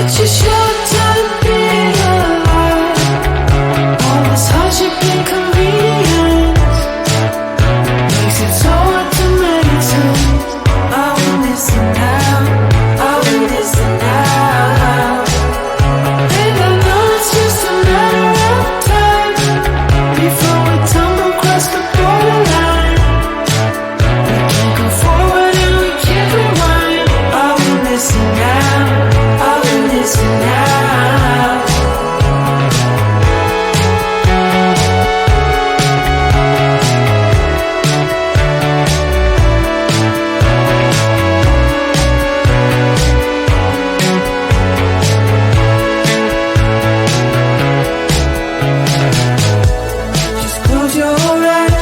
Such a short time being alive. All this hardship and convenience makes it so hard to make sense. I want this and now, I want this and now. And I know it's just a matter of time before we tumble across the borderline. We can't go forward and we can't rewind. I want this and now, I want this and now. Just close your eyes.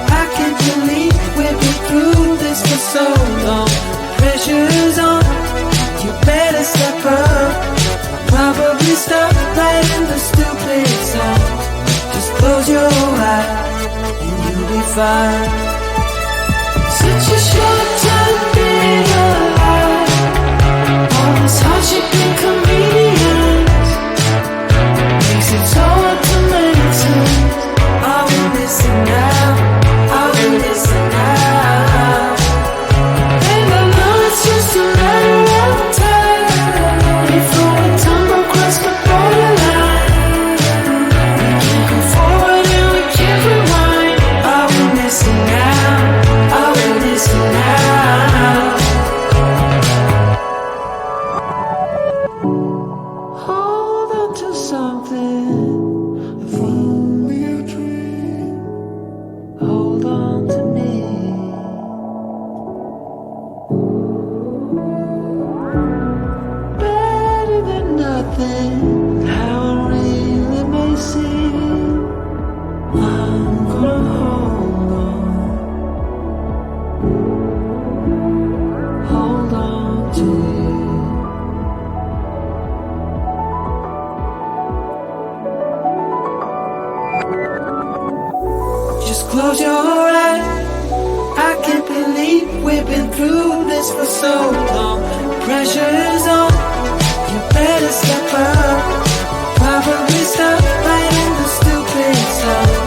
I can't believe we've been through this for so long. Pressure's on, you better step up. Probably stop playing the stupid song. Just close your eyes and you'll be fine. Such a short time being alive. All this hardship and convenience makes it so hard to make sense. I want this and now, I want this and now. And I know it's just a matter of time before we tumble across the borderline. We can't go forward and we can't rewind. I want this and now, I want this and now. Hold on to something, if only a dream. Hold on to me. Better than nothing, how it really may seem. I'm gonna hold on to you. Just close your eyes. I can't believe we've been through this for so long. Pressure's on, you better step up. Probably stop playing the stupid song.